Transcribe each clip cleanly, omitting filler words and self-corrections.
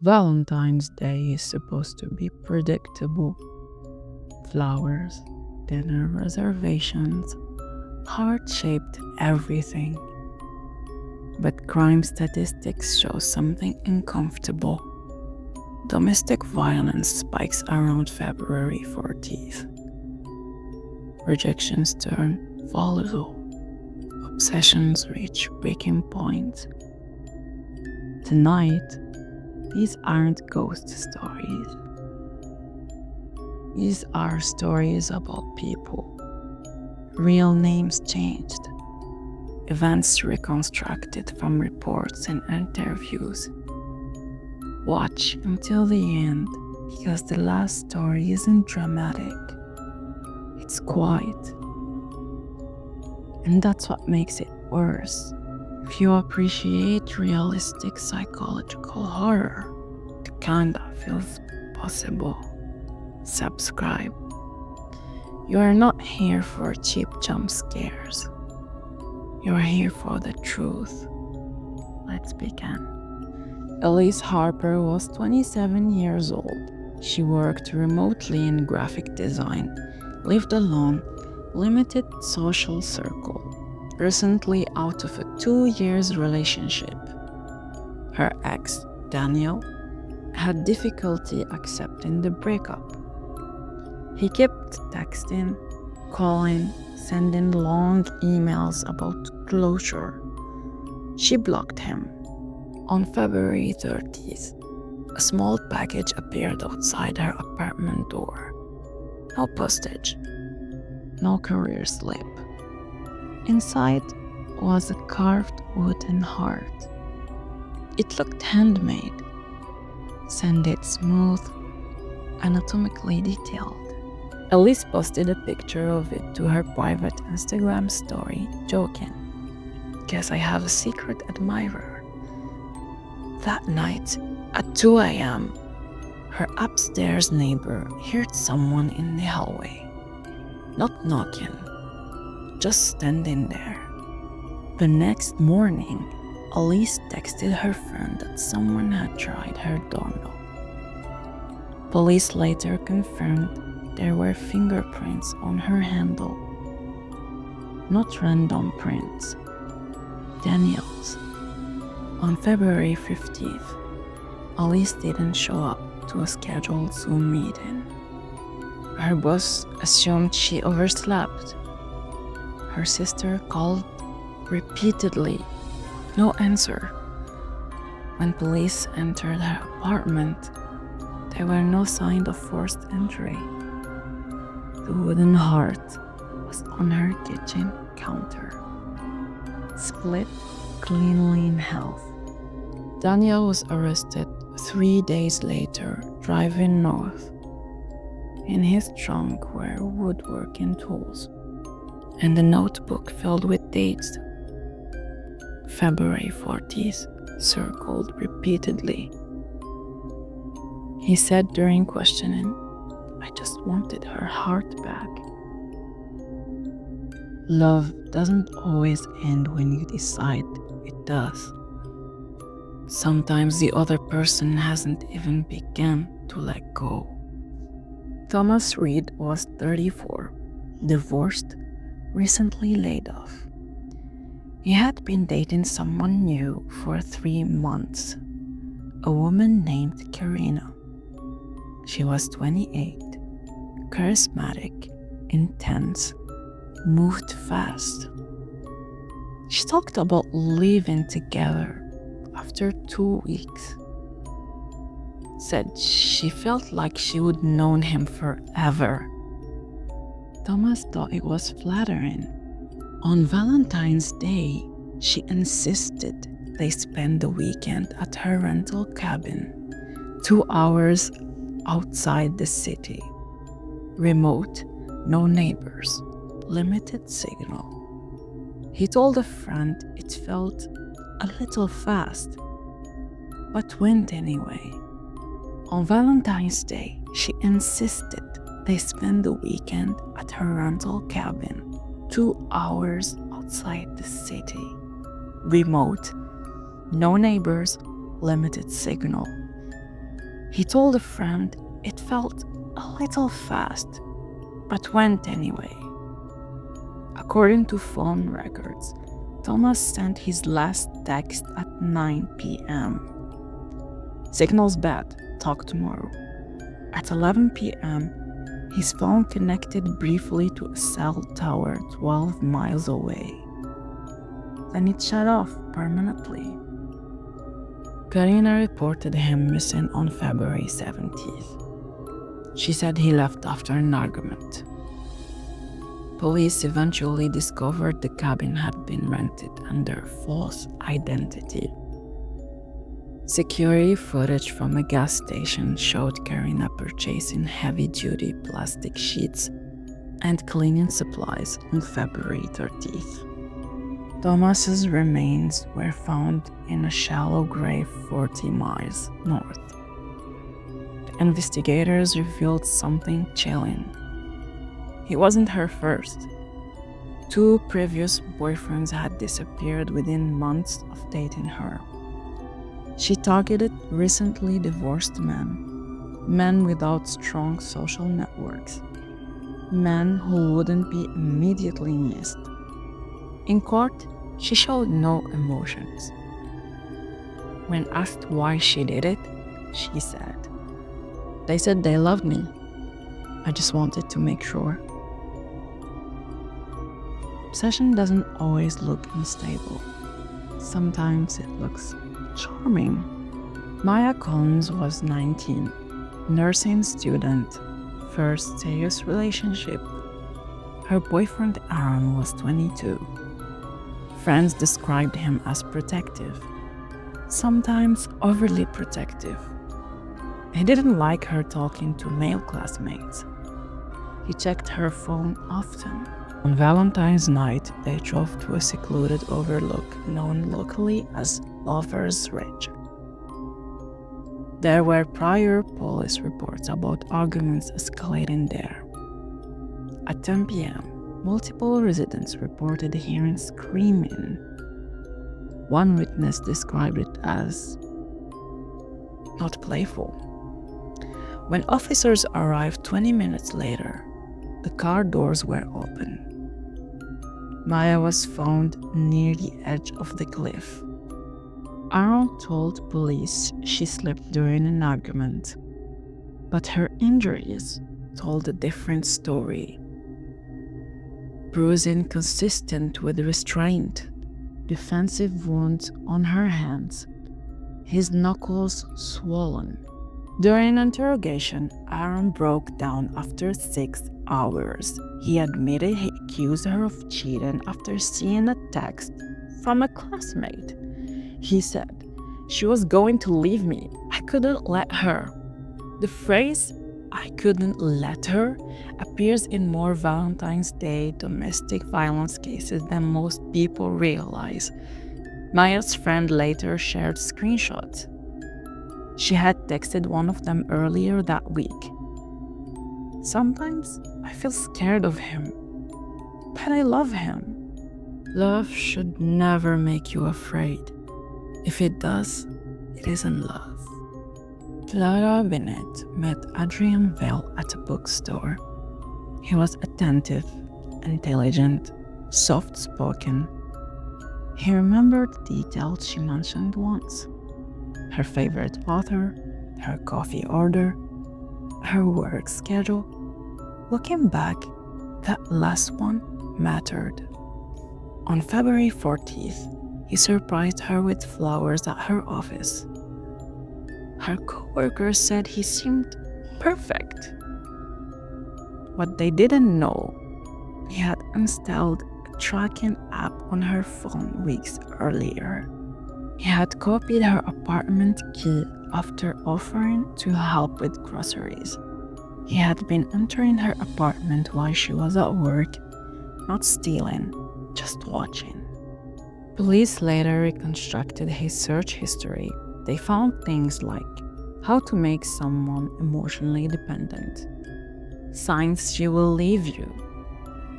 Valentine's Day is supposed to be predictable. Flowers, dinner reservations, heart-shaped everything. But crime statistics show something uncomfortable. Domestic violence spikes around February 14th. Rejections turn volatile. Obsessions reach breaking points. Tonight, these aren't ghost stories. These are stories about people. Real names changed. Events reconstructed from reports and interviews. Watch until the end, because the last story isn't dramatic. It's quiet. And that's what makes it worse. If you appreciate realistic psychological horror, the kind that feels possible, subscribe. You are not here for cheap jump scares. You're here for the truth. Let's begin. Elise Harper was 27 years old. She worked remotely in graphic design, lived alone, limited social circle, recently out of a 2-year relationship. Her ex, Daniel, had difficulty accepting the breakup. He kept texting, calling, sending long emails about closure. She blocked him. On February 30th, a small package appeared outside her apartment door. No postage, no career slip. Inside was a carved wooden heart. It looked handmade, sanded smooth, anatomically detailed. Elise posted a picture of it to her private Instagram story, joking, "Guess I have a secret admirer." That night, at 2 a.m., her upstairs neighbor heard someone in the hallway. Not knocking, just standing there. The next morning, Elise texted her friend that someone had tried her doorknob. Police later confirmed there were fingerprints on her handle. Not random prints, Daniel's. On February 15th, Elise didn't show up to a scheduled Zoom meeting. Her boss assumed she overslept. Her sister called repeatedly, no answer. When police entered her apartment, there were no signs of forced entry. The wooden heart was on her kitchen counter, split cleanly in half. Daniel was arrested 3 days later, driving north. In his trunk were woodworking tools and a notebook filled with dates. February 40th circled repeatedly. He said during questioning, "I just wanted her heart back." Love doesn't always end when you decide it does. Sometimes the other person hasn't even begun to let go. Thomas Reed was 34, divorced, recently laid off. He had been dating someone new for 3 months, a woman named Karina. She was 28, charismatic, intense, moved fast. She talked about living together after 2 weeks. Said she felt like she would known him forever. Thomas thought it was flattering. On Valentine's Day, she insisted they spend the weekend at her rental cabin, 2 hours outside the city. Remote, no neighbors, limited signal. He told a friend it felt a little fast, but went anyway. On Valentine's Day, she insisted they spend the weekend at her rental cabin, 2 hours outside the city. Remote, no neighbors, limited signal. He told a friend it felt a little fast, but went anyway. According to phone records, Thomas sent his last text at 9 p.m. Signal's bad, talk tomorrow. At 11 p.m., his phone connected briefly to a cell tower 12 miles away. Then it shut off permanently. Karina reported him missing on February 17th. She said he left after an argument. Police eventually discovered the cabin had been rented under false identity. Security footage from a gas station showed Karina purchasing heavy-duty plastic sheets and cleaning supplies on February 30th. Thomas's remains were found in a shallow grave 40 miles north. The investigators revealed something chilling. He wasn't her first. 2 previous boyfriends had disappeared within months of dating her. She targeted recently divorced men without strong social networks, men who wouldn't be immediately missed. In court, she showed no emotions. When asked why she did it, she said, "They said they loved me. I just wanted to make sure." Obsession doesn't always look unstable. Sometimes it looks charming. Maya Collins was 19, nursing student, first serious relationship. Her boyfriend Aaron was 22. Friends described him as protective, sometimes overly protective. He didn't like her talking to male classmates. He checked her phone often. On Valentine's night, they drove to a secluded overlook known locally as Lover's Ridge. There were prior police reports about arguments escalating there. At 10 p.m., multiple residents reported hearing screaming. One witness described it as not playful. When officers arrived 20 minutes later, the car doors were open. Maya was found near the edge of the cliff. Aaron told police she slipped during an argument, but her injuries told a different story. Bruising consistent with restraint, defensive wounds on her hands, his knuckles swollen. During interrogation, Aaron broke down after 6 hours. He admitted he accused her of cheating after seeing a text from a classmate. He said, "She was going to leave me. I couldn't let her." The phrase, "I couldn't let her," appears in more Valentine's Day domestic violence cases than most people realize. Maya's friend later shared screenshots. She had texted one of them earlier that week. "Sometimes I feel scared of him, but I love him." Love should never make you afraid. If it does, it isn't love. Clara Bennett met Adrian Vale at a bookstore. He was attentive, intelligent, soft-spoken. He remembered details she mentioned once: her favorite author, her coffee order, her work schedule. Looking back, that last one mattered. On February 14th, he surprised her with flowers at her office. Her coworkers said he seemed perfect. What they didn't know, he had installed a tracking app on her phone weeks earlier. He had copied her apartment key after offering to help with groceries. He had been entering her apartment while she was at work, not stealing, just watching. Police later reconstructed his search history. They found things like how to make someone emotionally dependent, signs she will leave you,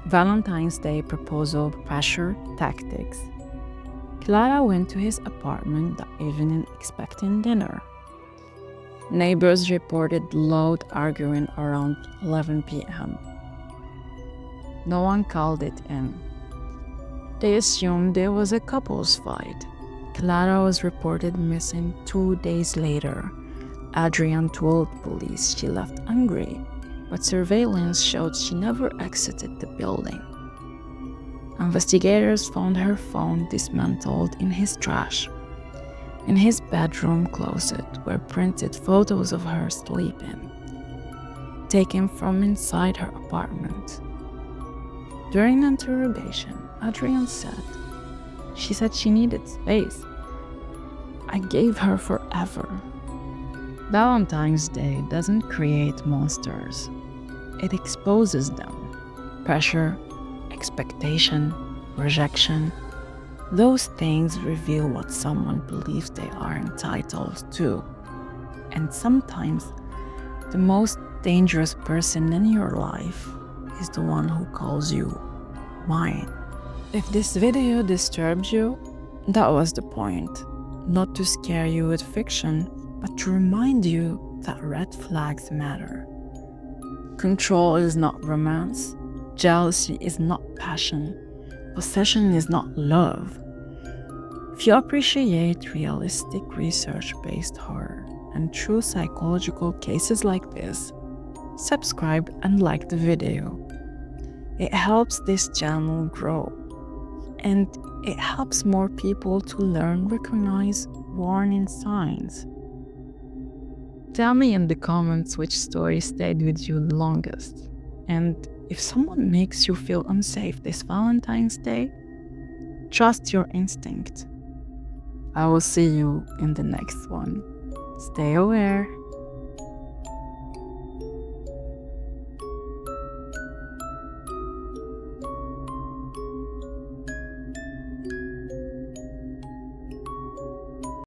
Valentine's Day proposal pressure tactics. Clara went to his apartment that evening expecting dinner. Neighbors reported loud arguing around 11 p.m. No one called it in. They assumed there was a couple's fight. Clara was reported missing 2 days later. Adrian told police she left angry, but surveillance showed she never exited the building. Investigators found her phone dismantled in his trash. In his bedroom closet were printed photos of her sleeping, taken from inside her apartment. During interrogation, Adrian said, "She said she needed space. I gave her forever." Valentine's Day doesn't create monsters. It exposes them. Pressure, expectation, rejection. Those things reveal what someone believes they are entitled to. And sometimes, the most dangerous person in your life is the one who calls you mine. If this video disturbed you, that was the point. Not to scare you with fiction, but to remind you that red flags matter. Control is not romance. Jealousy is not passion. Possession is not love. If you appreciate realistic research-based horror and true psychological cases like this, subscribe and like the video. It helps this channel grow, and it helps more people to learn, recognize warning signs. Tell me in the comments which story stayed with you the longest. And if someone makes you feel unsafe this Valentine's Day, trust your instinct. I will see you in the next one. Stay aware.